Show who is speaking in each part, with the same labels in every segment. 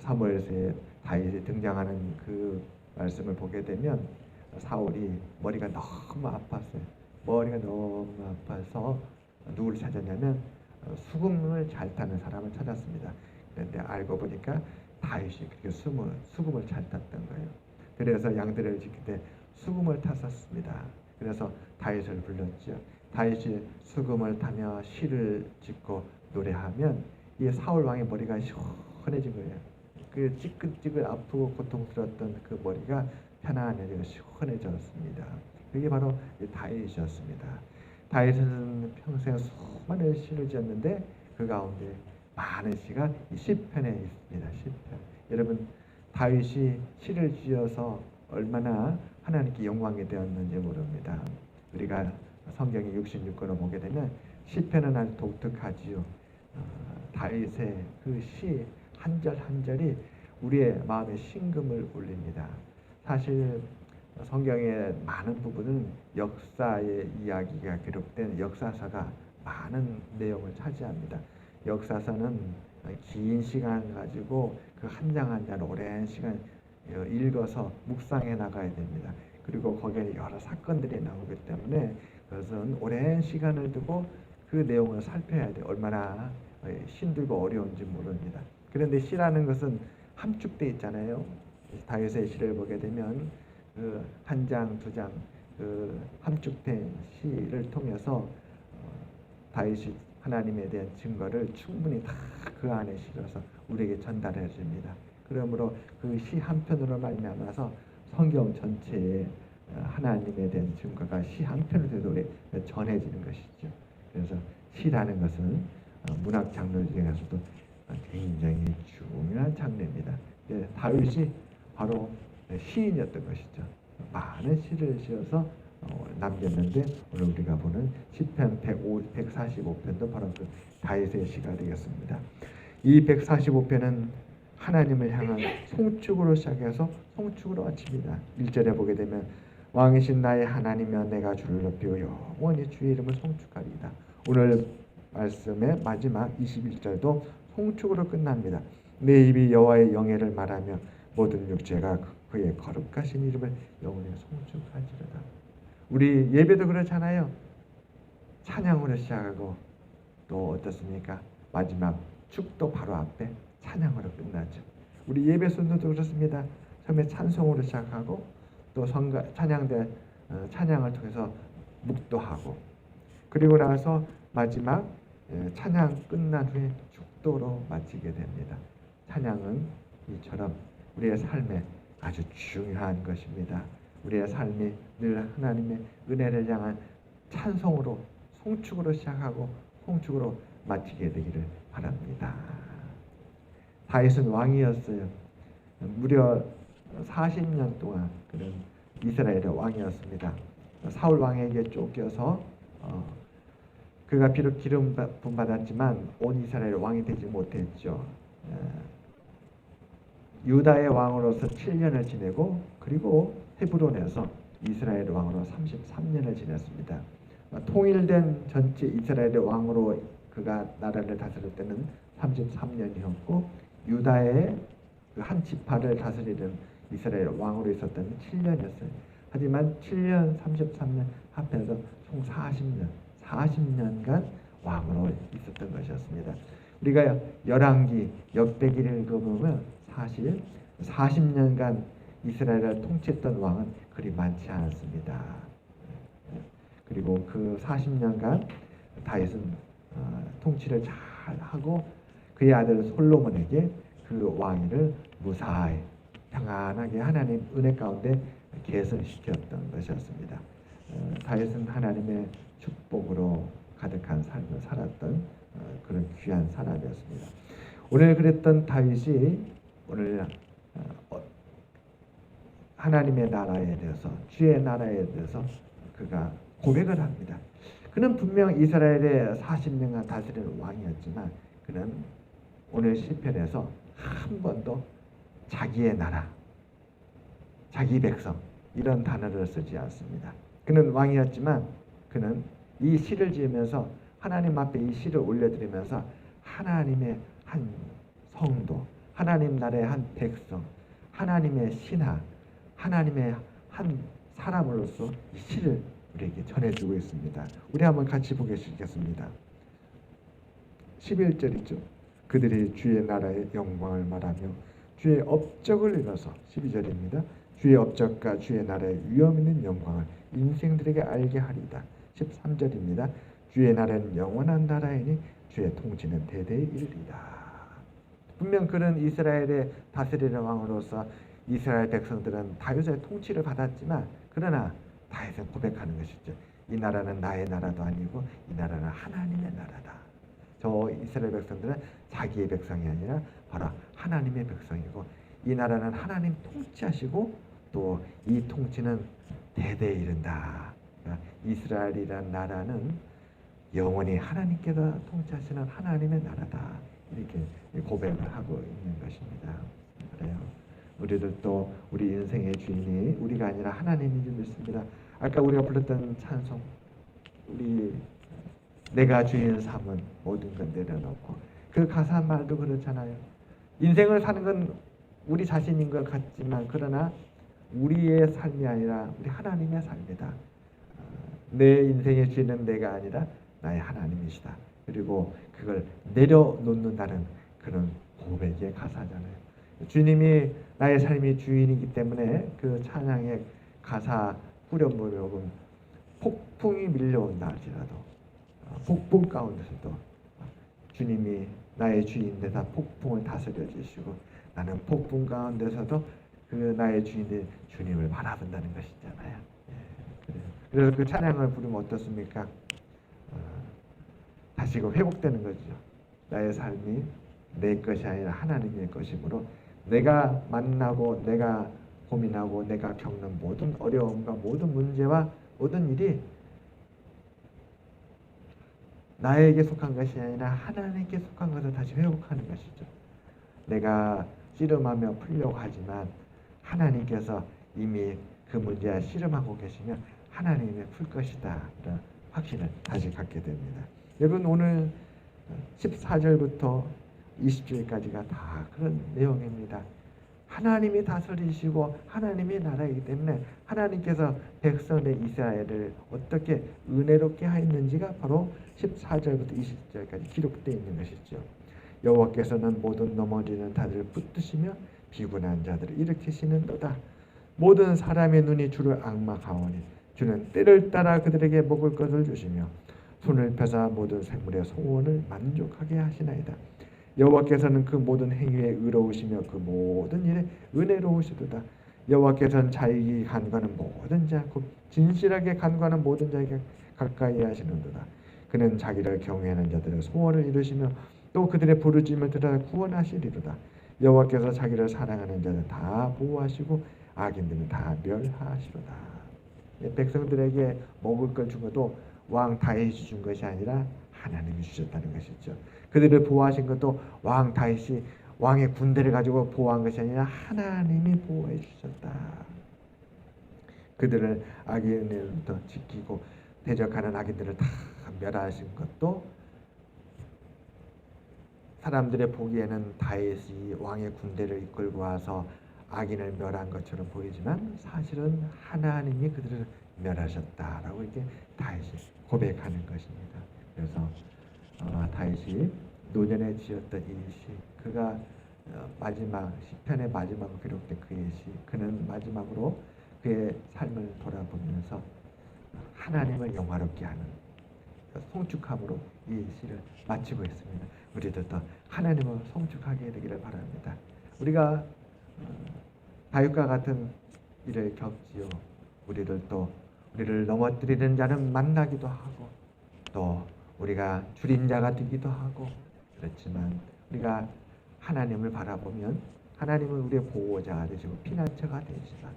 Speaker 1: 사무엘서에 다윗이 등장하는 그 말씀을 보게 되면 사울이 머리가 너무 아팠어요. 머리가 너무 아파서 누구를 찾았냐면 수금을 잘 타는 사람을 찾았습니다. 그런데 알고 보니까 다윗이 그렇게 수금을 잘 탔던 거예요. 그래서 양들을 지킬 때 수금을 탔었습니다. 그래서 다윗을 불렀죠. 다윗이 수금을 타며 시를 짓고 노래하면 이 사울 왕의 머리가 시원해진 거예요. 그 찌끈찌끈 아프고 고통스러웠던 그 머리가 편안해지고 시원해졌습니다. 그게 바로 다윗이었습니다. 다윗은 평생 수많은 시를 지었는데 그 가운데 많은 시가 이 시편에 있습니다. 시편. 여러분, 다윗이 시를 지어서 얼마나 하나님께 영광이 되었는지 모릅니다. 우리가 성경의 66권을 보게 되면 시편은 아주 독특하지요. 다윗의 그 시 한 절 한 절이 우리의 마음에 심금을 울립니다. 사실 성경의 많은 부분은 역사의 이야기가 기록된 역사서가 많은 내용을 차지합니다. 역사서는 긴 시간 가지고 그 한 장 한 장 오랜 시간 읽어서 묵상해 나가야 됩니다. 그리고 거기에 여러 사건들이 나오기 때문에 그것은 오랜 시간을 두고 그 내용을 살펴야 돼요. 얼마나 힘들고 어려운지 모릅니다. 그런데 시라는 것은 함축되어 있잖아요. 다윗의 시를 보게 되면 그 한 장, 두 장, 그 함축된 시를 통해서 다윗이 하나님에 대한 증거를 충분히 다 그 안에 실어서 우리에게 전달해 줍니다. 그러므로 그 시 한 편으로 말미암아서 성경 전체에 하나님에 대한 증거가 시 한 편으로도 전해지는 것이죠. 그래서 시라는 것은 문학 장르 중에서도 굉장히 중요한 장르입니다. 다윗이 바로 시인이었던 것이죠. 많은 시를 지어서 남겼는데 오늘 우리가 보는 시편 145편도 바로 그 다윗의 시가 되겠습니다. 이 145편은 하나님을 향한 송축으로 시작해서 송축으로 마칩니다. 1절에 보게 되면 왕이신 나의 하나님이여 내가 주를 높이고 영원히 주의 이름을 송축하리이다. 오늘 말씀의 마지막 21절도 송축으로 끝납니다. 내 입이 여호와의 영예를 말하며 모든 육체가 그의 거룩하신 이름을 영원히 송축하리로다. 우리 예배도 그렇잖아요. 찬양으로 시작하고 또 어떻습니까? 마지막 축도 바로 앞에 찬양으로 끝나죠. 우리 예배 순서도 그렇습니다. 처음에 찬송으로 시작하고 또 찬양을 통해서 묵도하고 그리고 나서 마지막 찬양 끝난 후에 축도로 마치게 됩니다. 찬양은 이처럼 우리의 삶에 아주 중요한 것입니다. 우리의 삶이 늘 하나님의 은혜를 향한 찬송으로 송축으로 시작하고 송축으로 마치게 되기를 바랍니다. 다윗은 왕이었어요. 무려 40년 동안 그는 이스라엘의 왕이었습니다. 사울 왕에게 쫓겨서 그가 비록 기름 부음 받았지만 온 이스라엘 왕이 되지 못했죠. 유다의 왕으로서 7년을 지내고 그리고 헤브론에서 이스라엘 왕으로 33년을 지냈습니다. 통일된 전체 이스라엘의 왕으로 그가 나라를 다스릴 때는 33년이었고 유다의 그 한 지파를 다스리는 이스라엘 왕으로 있었던 7년이었어요. 하지만 7년, 33년 합해서 총 40년간 왕으로 있었던 것이었습니다. 우리가 열왕기, 역대기를 읽어보면 사실 40년간 이스라엘을 통치했던 왕은 그리 많지 않습니다. 그리고 그 40년간 다윗은 통치를 잘 하고 그의 아들 솔로몬에게 그 왕위를 무사히 평안하게 하나님 은혜 가운데 계승시켰던 것이었습니다. 다윗은 하나님의 축복으로 가득한 삶을 살았던 그런 귀한 사람이었습니다. 오늘 그랬던 다윗이 오늘 하나님의 나라에 대해서 주의 나라에 대해서 그가 고백을 합니다. 그는 분명 이스라엘의 40년간 다스리는 왕이었지만 그는 오늘 시편에서 한 번도 자기의 나라, 자기 백성 이런 단어를 쓰지 않습니다. 그는 왕이었지만 그는 이 시를 지으면서 하나님 앞에 이 시를 올려드리면서 하나님의 한 성도, 하나님 나라의 한 백성, 하나님의 신하, 하나님의 한 사람으로서 이 시를 우리에게 전해주고 있습니다. 우리 한번 같이 보겠습니다. 11절이죠. 그들이 주의 나라의 영광을 말하며 주의 업적을 이뤄서 12절입니다. 주의 업적과 주의 나라의 위엄 있는 영광을 인생들에게 알게 하리다. 13절입니다. 주의 나라는 영원한 나라이니 주의 통치는 대대에 이르리다. 분명 그는 이스라엘의 다스리는 왕으로서 이스라엘 백성들은 다윗의 통치를 받았지만 그러나 다윗은 고백하는 것이죠. 이 나라는 나의 나라도 아니고 이 나라는 하나님의 나라다. 저 이스라엘 백성들은 자기의 백성이 아니라 바로 하나님의 백성이고 이 나라는 하나님 통치하시고 또 이 통치는 대대에 이른다. 그러니까 이스라엘이란 나라는 영원히 하나님께서 통치하시는 하나님의 나라다. 이렇게 고백을 하고 있는 것입니다. 그래요. 우리들도 우리 인생의 주인이 우리가 아니라 하나님인 줄 믿습니다. 아까 우리가 불렀던 찬송, 우리 내가 주인 삼은 모든 건 내려놓고, 그 가사 말도 그렇잖아요. 인생을 사는 건 우리 자신인 것 같지만 그러나 우리의 삶이 아니라 우리 하나님의 삶이다. 내 인생의 주인은 내가 아니라 나의 하나님이시다. 그리고 그걸 내려놓는다는 그런 고백의 가사잖아요. 주님이 나의 삶이 주인이기 때문에 그 찬양의 가사 후렴부분 폭풍이 밀려온다 할지라도 폭풍 가운데서도 주님이 나의 주인되사 폭풍을 다스려 주시고 나는 폭풍 가운데서도 그 나의 주인인 주님을 바라본다는 것이잖아요. 그래서 그 찬양을 부르면 어떻습니까? 다시 그 회복되는 거죠. 나의 삶이 내 것이 아니라 하나님의 것이므로 내가 만나고 내가 고민하고 내가 겪는 모든 어려움과 모든 문제와 모든 일이 나에게 속한 것이 아니라 하나님께 속한 것을 다시 회복하는 것이죠. 내가 씨름하며 풀려고 하지만 하나님께서 이미 그 문제와 씨름하고 계시면 하나님이 풀 것이다. 이런 확신을 다시 갖게 됩니다. 여러분 오늘 14절부터 20절까지가 다 그런 내용입니다. 하나님이 다스리시고 하나님의 나라이기 때문에 하나님께서 백성의 이스라엘을 어떻게 은혜롭게 하였는지가 바로 14절부터 20절까지 기록되어 있는 것이죠. 여호와께서는 모든 넘어지는 자들을 붙드시며 비굴한 자들을 일으키시는도다. 모든 사람의 눈이 주를 앙망하오니 주는 때를 따라 그들에게 먹을 것을 주시며 손을 펴사 모든 생물의 소원을 만족하게 하시나이다. 여호와께서는 그 모든 행위에 의로우시며 그 모든 일에 은혜로우시도다. 여호와께서는 자기 간과하는 모든 자, 곧 진실하게 간과하는 모든 자에게 가까이 하시는도다. 그는 자기를 경외하는 자들의 소원을 이루시며 또 그들의 부르짖음을 들어 구원하시리로다. 여호와께서 자기를 사랑하는 자는 다 보호하시고 악인들은 다 멸하시로다. 백성들에게 먹을 걸 준 것도 왕 다윗이 준 것이 아니라 하나님이 주셨다는 것이죠. 그들을 보호하신 것도 왕 다윗이 왕의 군대를 가지고 보호한 것이 아니라 하나님이 보호해 주셨다. 그들을 악인으로부터 지키고 대적하는 악인들을 다 멸하신 것도 사람들의 보기에는 다윗이 왕의 군대를 이끌고 와서 악인을 멸한 것처럼 보이지만 사실은 하나님이 그들을 멸하셨다라고 이렇게 다윗이 고백하는 것입니다. 그래서 다윗이 노년에 지었던 이 시, 그가 마지막 시편의 마지막으로 기록된 그의 시, 그는 마지막으로 그의 삶을 돌아보면서 하나님을 영화롭게 하는 송축함으로 이 시를 마치고 있습니다. 우리들도 하나님을 송축하게 되기를 바랍니다. 우리가 다윗과 같은 일을 겪지요. 우리들도 우리를 넘어뜨리는 자는 만나기도 하고 또 우리가 줄인 자가 되기도 하고 그렇지만 우리가 하나님을 바라보면 하나님은 우리의 보호자가 되시고 피난처가 되시사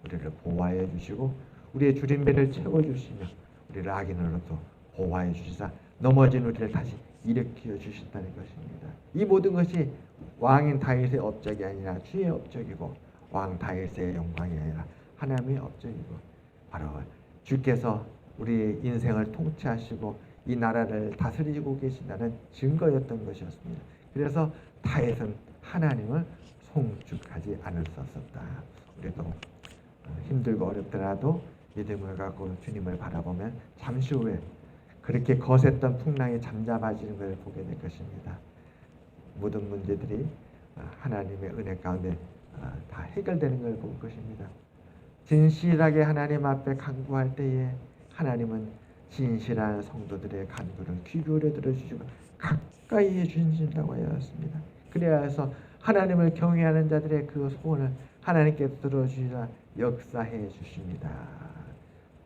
Speaker 1: 우리를 보호하여 주시고 우리의 줄인 배를 채워주시며 우리를 악인으로부터 보호하여 주시사 넘어진 우리를 다시 일으켜 주신다는 것입니다. 이 모든 것이 왕인 다윗의 업적이 아니라 주의 업적이고 왕 다윗의 영광이 아니라 하나님의 업적이고 바로 주께서 우리 인생을 통치하시고 이 나라를 다스리고 계신다는 증거였던 것이었습니다. 그래서 다윗은 하나님을 송축하지 않을 수 없었다. 우리도 힘들고 어렵더라도 믿음을 갖고 주님을 바라보면 잠시 후에 그렇게 거셌던 풍랑이 잠잠해지는 걸 보게 될 것입니다. 모든 문제들이 하나님의 은혜 가운데 다 해결되는 걸 볼 것입니다. 진실하게 하나님 앞에 간구할 때에 하나님은 진실한 성도들의 간구를 귀 기울여 들어주시고 가까이 해주신다고 하였습니다. 그래야 해서 하나님을 경외하는 자들의 그 소원을 하나님께 들어주시라 역사해 주십니다.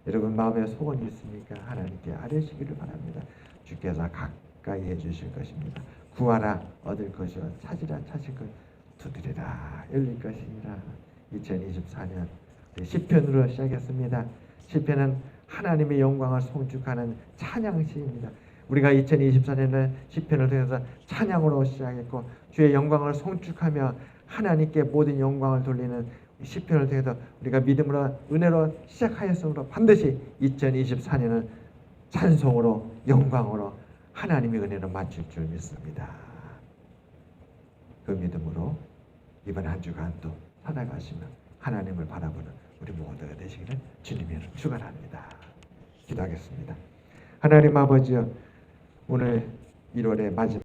Speaker 1: 여러분 마음에 소원이 있습니까? 하나님께 아뢰시기를 바랍니다. 주께서 가까이 해주실 것입니다. 구하라 얻을 것이요 찾으라 찾을 것 두드리라 열릴 것이니라. 2024년 시편으로 시작했습니다. 시편은 하나님의 영광을 송축하는 찬양시입니다. 우리가 2024년을 시편을 통해서 찬양으로 시작했고 주의 영광을 송축하며 하나님께 모든 영광을 돌리는 시편을 통해서 우리가 믿음으로 은혜로 시작하였으므로 반드시 2024년은 찬송으로 영광으로 하나님의 은혜로 마칠 줄 믿습니다. 그 믿음으로 이번 한 주간 또 살아가시며 하나님을 바라보는 우리 모두가 되시기를 주님의 이름으로 축원합니다. 기도하겠습니다. 하나님 아버지여, 오늘 1월의 마지막